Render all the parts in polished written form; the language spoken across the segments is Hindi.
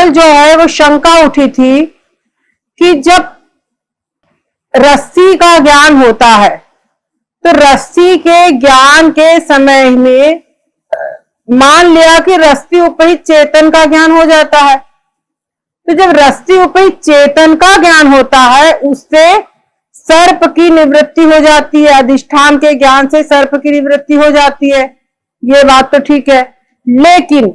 कल जो है वो शंका उठी थी कि जब रस्सी का ज्ञान होता है तो रस्सी के ज्ञान के समय में मान लिया कि रस्सी उपहित चेतन का ज्ञान हो जाता है। तो जब रस्सी उपहित चेतन का ज्ञान होता है उससे सर्प की निवृत्ति हो जाती है, अधिष्ठान के ज्ञान से सर्प की निवृत्ति हो जाती है। ये बात तो ठीक है, लेकिन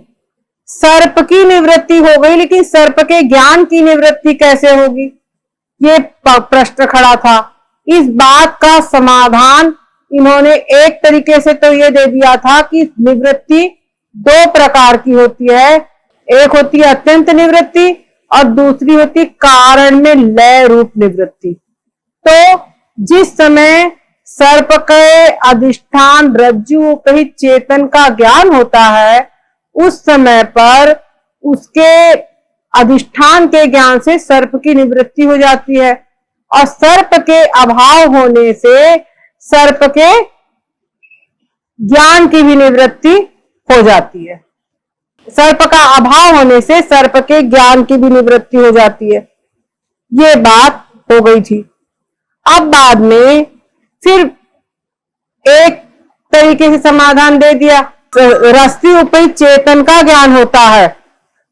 सर्प की निवृत्ति हो गई, लेकिन सर्प के ज्ञान की निवृत्ति कैसे होगी, ये प्रश्न खड़ा था। इस बात का समाधान इन्होंने एक तरीके से तो ये दे दिया था कि निवृत्ति दो प्रकार की होती है, एक होती है अत्यंत निवृत्ति और दूसरी होती कारण में लय रूप निवृत्ति। तो जिस समय सर्प के अधिष्ठान रज्जु उपहित चेतन का ज्ञान होता है उस समय पर उसके अधिष्ठान के ज्ञान से सर्प की निवृत्ति हो जाती है, और सर्प के अभाव होने से सर्प के ज्ञान की भी निवृत्ति हो जाती है। सर्प का अभाव होने से सर्प के ज्ञान की भी निवृत्ति हो जाती है। ये बात हो गई थी। अब बाद में फिर एक तरीके से समाधान दे दिया, रस्सी उपहित चेतन का ज्ञान होता है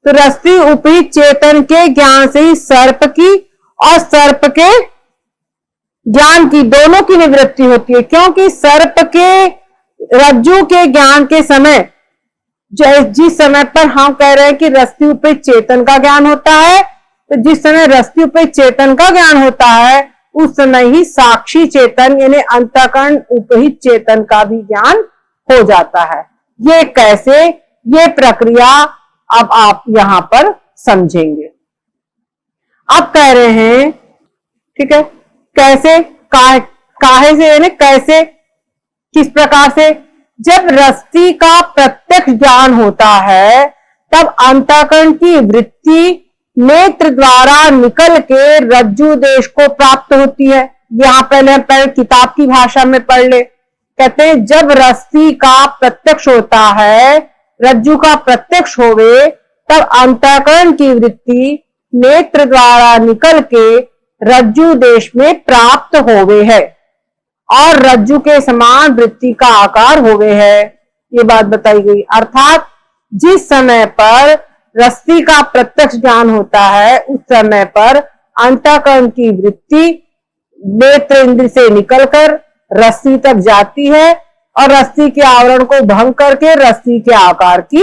तो रस्सी उपहित चेतन के ज्ञान से ही सर्प की और सर्प के ज्ञान की दोनों की निवृत्ति होती है, क्योंकि सर्प के रज्जु के ज्ञान के समय जिस समय पर हम कह रहे हैं कि रस्सी उपहित चेतन का ज्ञान होता है, तो जिस समय रस्सी उपहित चेतन का ज्ञान होता है उस समय ही साक्षी चेतन यानी अंतःकरण उपहित चेतन का भी ज्ञान हो जाता है। ये कैसे, ये प्रक्रिया अब आप यहां पर समझेंगे। अब कह रहे हैं, ठीक है, कैसे, काहे से यानी कैसे, किस प्रकार से, जब रस्सी का प्रत्यक्ष ज्ञान होता है तब अंतःकरण की वृत्ति नेत्र द्वारा निकल के रज्जु देश को प्राप्त होती है। यहां पहले किताब की भाषा में पढ़ ले, कहते हैं जब रस्सी का प्रत्यक्ष होता है, रज्जु का प्रत्यक्ष होवे, तब अंतःकरण की वृत्ति नेत्र द्वारा निकल के रज्जु देश में प्राप्त होवे है और रज्जु के समान वृत्ति का आकार होवे है। ये बात बताई गई। अर्थात जिस समय पर रस्सी का प्रत्यक्ष ज्ञान होता है उस समय पर अंतःकरण की वृत्ति नेत्र इंद्र से निकलकर रस्सी तक जाती है और रस्सी के आवरण को भंग करके रस्सी के आकार की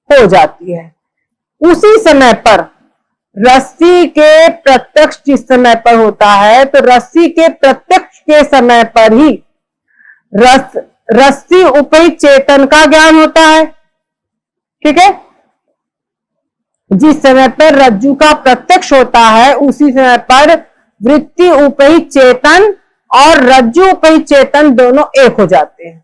हो जाती है। उसी समय पर रस्सी के प्रत्यक्ष जिस समय पर होता है तो रस्सी के प्रत्यक्ष के समय पर ही रस्सी उपहित चेतन का ज्ञान होता है। ठीक है, जिस समय पर रज्जु का प्रत्यक्ष होता है उसी समय पर वृत्ति उपहित चेतन और रज्जु उपहित चेतन दोनों एक हो जाते हैं।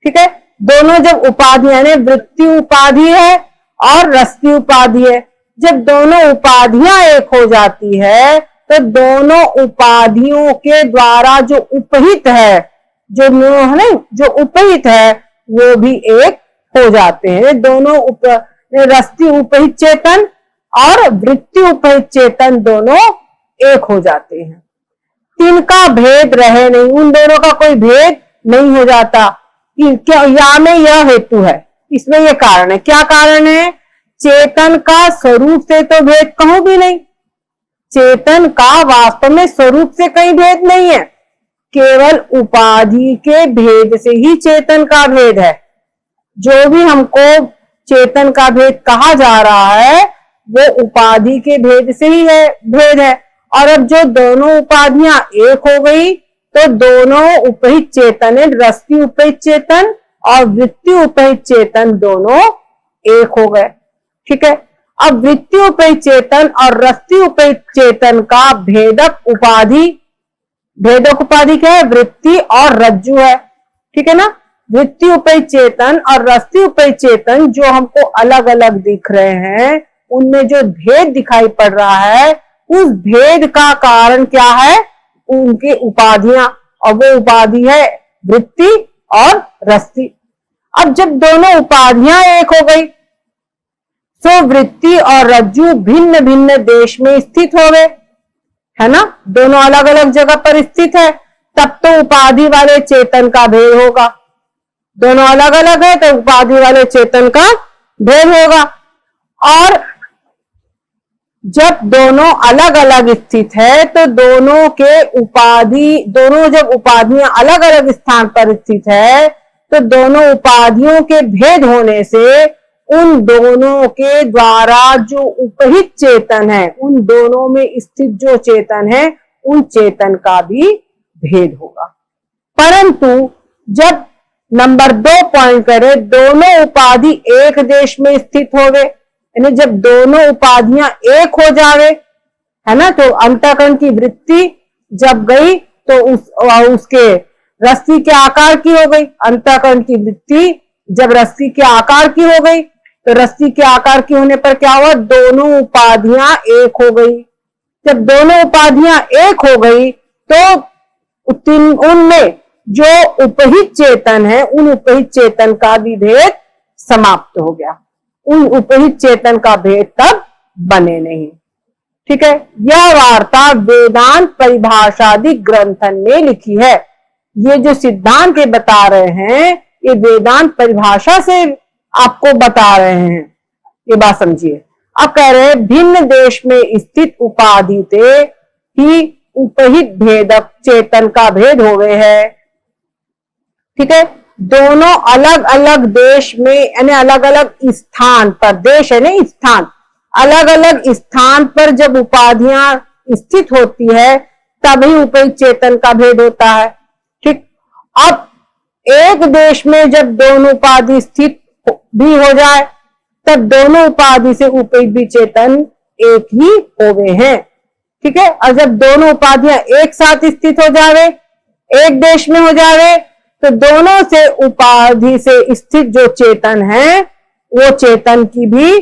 ठीक है, दोनों जब उपाधि यानी वृत्ति उपाधि है और रस्सी उपाधि है, जब दोनों उपाधियां एक हो जाती है तो दोनों उपाधियों के द्वारा जो उपहित है, जो उपहित है वो भी एक हो जाते हैं। दोनों रस्सी उपहित चेतन और वृत्ति उपहित चेतन दोनों एक हो जाते हैं। तिनका भेद रहे नहीं, उन दोनों का कोई भेद नहीं हो जाता। क्या या में यह हेतु है, इसमें यह कारण है। क्या कारण है? चेतन का स्वरूप से तो भेद कहूं भी नहीं। चेतन का वास्तव में स्वरूप से कहीं भेद नहीं है, केवल उपाधि के भेद से ही चेतन का भेद है। जो भी हमको चेतन का भेद कहा जा रहा है वो उपाधि के भेद से ही है, भेद है। और अब जो दोनों उपाधियां एक हो गई तो दोनों उपहित चेतन, रस्सी उपहित चेतन और वृत्ति उपहित चेतन दोनों एक हो गए। ठीक है, अब वृत्ति उपहित चेतन और रस्सी उपहित चेतन का भेदक उपाधि क्या है? वृत्ति और रज्जु है। ठीक है ना, वृत्ति उपहित चेतन और रस्सी उपहित चेतन जो हमको अलग अलग दिख रहे हैं उनमें जो भेद दिखाई पड़ रहा है उस भेद का कारण क्या है? उनकी उपाधियां, और वो उपाधि है वृत्ति और रस्सी। अब जब दोनों उपाधियां एक हो गई, सो वृत्ति और रज्जु भिन्न भिन्न देश में स्थित हो गए, है ना, दोनों अलग अलग जगह पर स्थित है, तब तो उपाधि वाले चेतन का भेद होगा। दोनों अलग अलग है तो उपाधि वाले चेतन का भेद होगा। और जब दोनों अलग अलग स्थित है तो दोनों जब उपाधियां अलग अलग स्थान पर स्थित है तो दोनों उपाधियों के भेद होने से उन दोनों के द्वारा जो उपहित चेतन है, उन दोनों में स्थित जो चेतन है, उन चेतन का भी भेद होगा। परंतु जब नंबर 2 पॉइंट करें, दोनों उपाधि एक देश में स्थित हो गए, यानी जब दोनों उपाधियां एक हो जावे, है ना, तो अंतःकरण की वृत्ति जब गई तो उसके रस्सी के आकार की हो गई। अंतःकरण की वृत्ति जब रस्सी के आकार की हो गई तो रस्सी के आकार की होने पर क्या हुआ, दोनों उपाधियां एक हो गई। जब दोनों उपाधियां एक हो गई तो उनमें जो उपहित चेतन है, उन उपहित चेतन का भी भेद समाप्त हो गया। उन उपहित चेतन का भेद तब बने नहीं। ठीक है, यह वार्ता वेदांत परिभाषादि ग्रंथन में लिखी है। ये जो सिद्धांत के बता रहे हैं, ये वेदांत परिभाषा से आपको बता रहे हैं, ये बात समझिए। अब कह रहे हैं भिन्न देश में स्थित उपाधि से ही उपहित भेदक चेतन का भेद हो गए है। ठीक है, दोनों अलग अलग देश में, यानी अलग अलग स्थान पर, देश है ना स्थान, अलग अलग स्थान पर जब उपाधियां स्थित होती है तभी उपहित चेतन का भेद होता है। ठीक, अब एक देश में जब दोनों उपाधि स्थित भी हो जाए तब दोनों उपाधि से उपहित भी चेतन एक ही हो गए हैं। ठीक है, और जब दोनों उपाधियां एक साथ स्थित हो जावे, एक देश में हो जावे, तो दोनों से उपाधि से स्थित जो चेतन है वो चेतन भी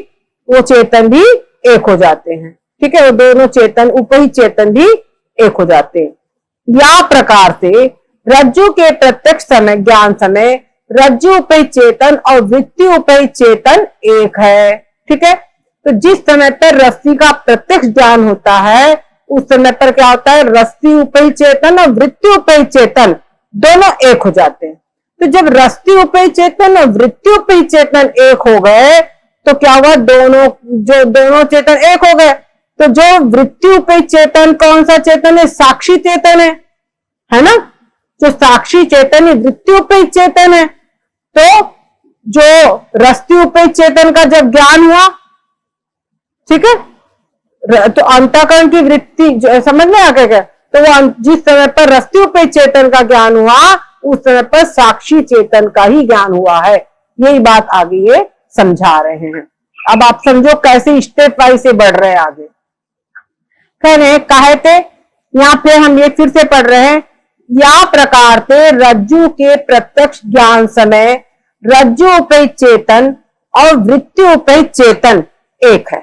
एक हो जाते हैं। ठीक है, वो दोनों चेतन, उपहित चेतन भी एक हो जाते हैं। या प्रकार से रज्जु के प्रत्यक्ष समय, ज्ञान समय, रज्जु उपहित चेतन और वृत्ति उपहित चेतन एक है। ठीक है, तो जिस समय पर रस्सी का प्रत्यक्ष ज्ञान होता है उस समय पर क्या होता है, रस्सी उपहित चेतन और वृत्ति उपहित चेतन दोनों एक हो जाते हैं। तो जब रस्सी उपहित चेतन और वृत्ति उपहित चेतन एक हो गए तो क्या हुआ, दोनों चेतन एक हो गए, तो जो वृत्ति उपहित चेतन कौन सा चेतन है, साक्षी चेतन है ना, जो साक्षी चेतन है वृत्ति उपहित चेतन है। तो जो रस्सी उपहित चेतन का जब ज्ञान हुआ, ठीक है, तो अंतःकरण की वृत्ति समझ में आ गया, तो वो जिस समय पर रस्सी उपहित चेतन का ज्ञान हुआ उस समय पर साक्षी चेतन का ही ज्ञान हुआ है। यही बात आगे ये समझा रहे हैं। अब आप समझो कैसे स्टेप वाइज से बढ़ रहे हैं आगे। कह रहे कहे थे, यहाँ पे हम ये फिर से पढ़ रहे हैं, या प्रकार से रज्जु के प्रत्यक्ष ज्ञान समय रज्जु उपहित चेतन और वृत्ति उपहित चेतन एक है।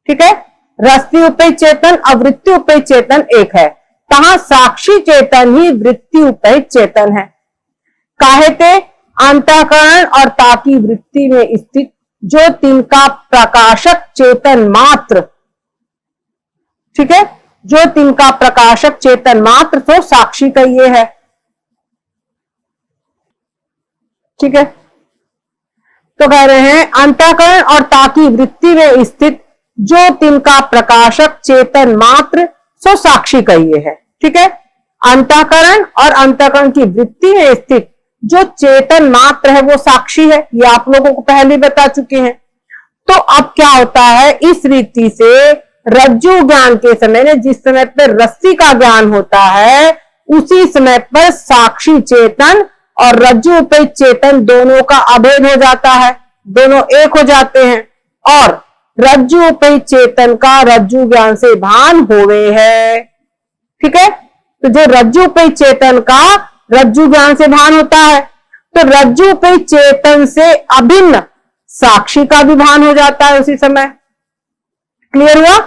ठीक है, रस्सी उपहित चेतन और वृत्ति उपहित चेतन एक है। कहा, साक्षी चेतन ही वृत्ति उपहित चेतन है। काहे थे, अंतःकरण और ताकी वृत्ति में स्थित जो तिनका प्रकाशक चेतन मात्र, ठीक है, जो तिनका प्रकाशक चेतन मात्र तो साक्षी का ये है। ठीक है, तो कह रहे हैं अंतःकरण और ताकी वृत्ति में स्थित जो तिनका प्रकाशक चेतन मात्र सो साक्षी का ये है। ठीक है, अंतःकरण और अंतःकरण की वृत्ति में स्थित जो चेतन मात्र है वो साक्षी है। ये आप लोगों को पहले बता चुके हैं। तो अब क्या होता है, इस रीति से रज्जु ज्ञान के समय में जिस समय पर रस्सी का ज्ञान होता है उसी समय पर साक्षी चेतन और रज्जु उपहित चेतन दोनों का अभेद हो जाता है, दोनों एक हो जाते हैं और रज्जु उपहित चेतन का रज्जु ज्ञान से भान हो गए है। ठीक है, तो जो रज्जु उपहित चेतन का रज्जु ज्ञान से भान होता है तो रज्जु उपहित चेतन से अभिन्न साक्षी का भी भान हो जाता है उसी समय। क्लियर हुआ?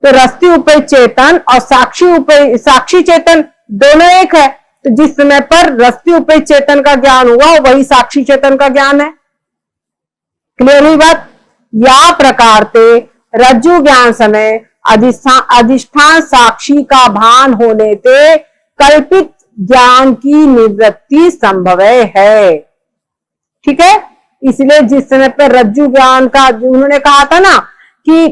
तो रस्सी उपहित चेतन और साक्षी चेतन दोनों एक है। तो जिस समय पर रस्सी उपहित चेतन का ज्ञान हुआ वही साक्षी चेतन का ज्ञान है। क्लियर हुई बात? या प्रकार ते रज्जु ज्ञान समय अधिष्ठान साक्षी का भान होने ते कल्पित ज्ञान की निवृत्ति संभव है। ठीक है, इसलिए जिस समय पर रज्जु ज्ञान का उन्होंने कहा था ना कि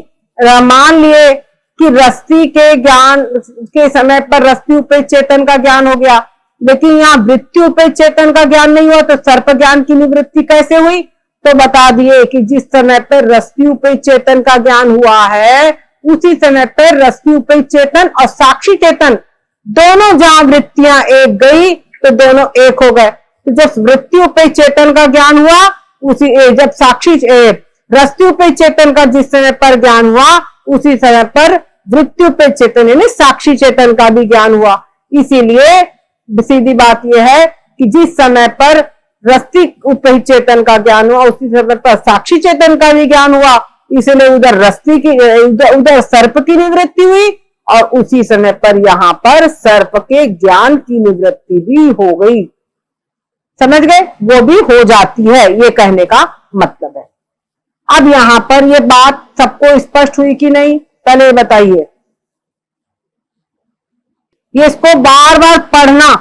मान लिए कि रस्सी के ज्ञान के समय पर रस्सी उपेत चेतन का ज्ञान हो गया, लेकिन यहाँ वृत्ति उपेत चेतन का ज्ञान नहीं हुआ, तो सर्प ज्ञान की निवृत्ति कैसे हुई? तो बता दिए कि जिस समय पर रस्सी उपेत चेतन का ज्ञान हुआ है उसी समय पर रस्सी उपेत चेतन और साक्षी चेतन दोनों जहां वृत्तियां एक गई तो दोनों एक हो गए। तो जब वृत्ति उपेत चेतन का ज्ञान हुआ उसी जब साक्षी रस्सी उपेत चेतन का जिस समय पर ज्ञान हुआ उसी समय पर वृत्ति उपेत चेतन यानी साक्षी चेतन का भी ज्ञान हुआ। इसीलिए सीधी बात यह है कि जिस समय पर रस्सी उपेत चेतन का ज्ञान हुआ उसी समय पर साक्षी चेतन का भी ज्ञान हुआ, इसलिए उधर रस्सी की उधर सर्प की निवृत्ति हुई और उसी समय पर यहां पर सर्प के ज्ञान की निवृत्ति भी हो गई। समझ गए? वो भी हो जाती है, ये कहने का मतलब है। अब यहां पर ये बात सबको स्पष्ट हुई कि नहीं, पहले बताइए। ये इसको बार बार पढ़ना,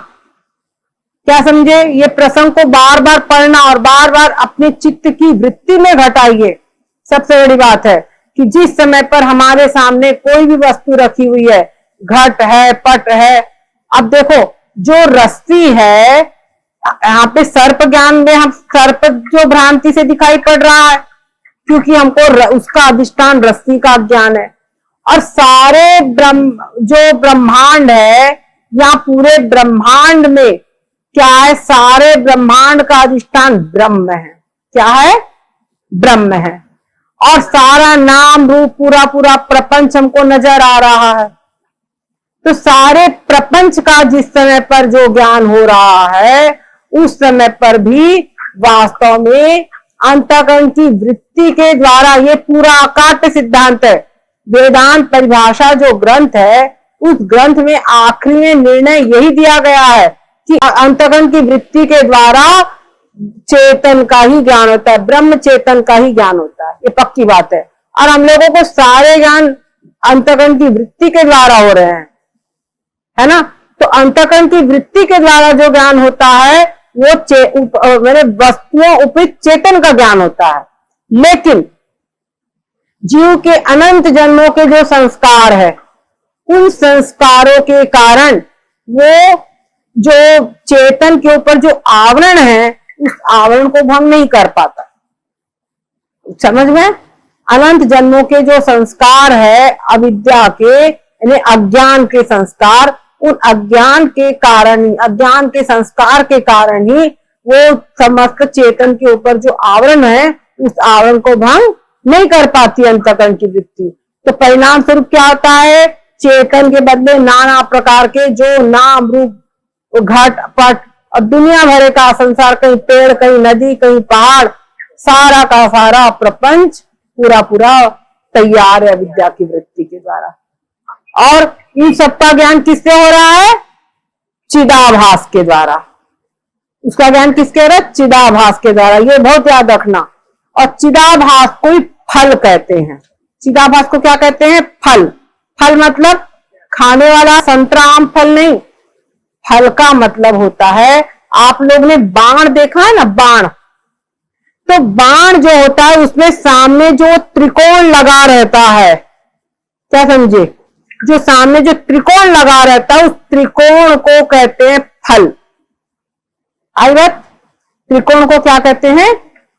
क्या समझे? ये प्रसंग को बार बार पढ़ना और बार बार अपने चित्त की वृत्ति में घटाइए। सबसे बड़ी बात है कि जिस समय पर हमारे सामने कोई भी वस्तु रखी हुई है, घट है, पट है, अब देखो जो रस्सी है, यहाँ पे सर्प ज्ञान में हम सर्प जो भ्रांति से दिखाई पड़ रहा है क्योंकि हमको उसका अधिष्ठान रस्सी का ज्ञान है, और सारे जो ब्रह्मांड है, यहाँ पूरे ब्रह्मांड में क्या है? सारे ब्रह्मांड का अधिष्ठान ब्रह्म है। क्या है? ब्रह्म है। और सारा नाम रूप पूरा पूरा प्रपंच हमको नजर आ रहा है। तो सारे प्रपंच का जिस समय पर जो ज्ञान हो रहा है उस समय पर भी वास्तव में अंतःकरण की वृत्ति के द्वारा, ये पूरा अकाट्य सिद्धांत है। वेदांत परिभाषा जो ग्रंथ है उस ग्रंथ में आखिरी में निर्णय यही दिया गया है कि अंतःकरण की वृत्ति के द्वारा चेतन का ही ज्ञान होता है, ब्रह्म चेतन का ही ज्ञान होता है। ये पक्की बात है। और हम लोगों को सारे ज्ञान अंतःकरण की वृत्ति के द्वारा हो रहे हैं, है ना? तो अंतःकरण की वृत्ति के द्वारा जो ज्ञान होता है वो मेरे वस्तुओं उपित चेतन का ज्ञान होता है। लेकिन जीव के अनंत जन्मों के जो संस्कार है उन संस्कारों के कारण वो जो चेतन के ऊपर जो आवरण है उस आवरण को भंग नहीं कर पाता। समझ में? अनंत जन्मों के जो संस्कार है अविद्या के यानी अज्ञान के संस्कार, उन अज्ञान के कारण, अज्ञान के संस्कार के कारण ही वो समस्त चेतन के ऊपर जो आवरण है उस आवरण को भंग नहीं कर पाती अंतःकरण की वृत्ति। तो परिणाम स्वरूप क्या होता है? चेतन के बदले नाना प्रकार के जो नाम रूप, घट पट और दुनिया भरे का संसार, कहीं पेड़, कहीं नदी, कहीं पहाड़, सारा का सारा प्रपंच पूरा पूरा तैयार है विद्या की वृत्ति के द्वारा। और इन सबका ज्ञान किससे हो रहा है? चिदाभास के द्वारा। उसका ज्ञान किसके हो रहा है? चिदाभास के द्वारा। ये बहुत याद रखना। और चिदाभास को ही फल कहते हैं। चिदाभास को क्या कहते हैं? फल। फल मतलब खाने वाला संतरा आम फल नहीं। फल का मतलब होता है, आप लोग ने बाण देखा है ना, बाण। तो बाण जो होता है उसमें सामने जो त्रिकोण लगा रहता है, क्या समझे? जो सामने जो त्रिकोण लगा रहता है उस त्रिकोण को कहते हैं फल। आई बात? त्रिकोण को क्या कहते हैं?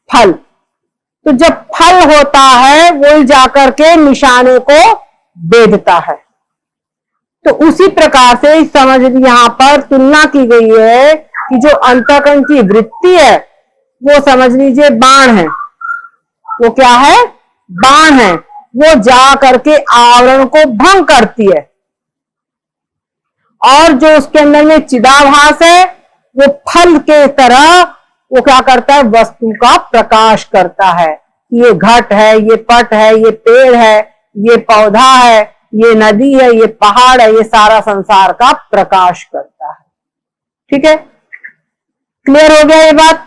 फल। तो जब फल होता है वो जाकर के निशाने को भेदता है। तो उसी प्रकार से समझ यहां पर तुलना की गई है कि जो अंतःकरण की वृत्ति है वो समझ लीजिए बाण है। वो क्या है? बाण है। वो जा करके आवरण को भंग करती है। और जो उसके अंदर में चिदाभास है वो फल के तरह वो क्या करता है? वस्तु का प्रकाश करता है। ये घट है, ये पट है, ये पेड़ है, ये पौधा है, ये नदी है, ये पहाड़ है, ये सारा संसार का प्रकाश करता है। ठीक है? क्लियर हो गया ये बात?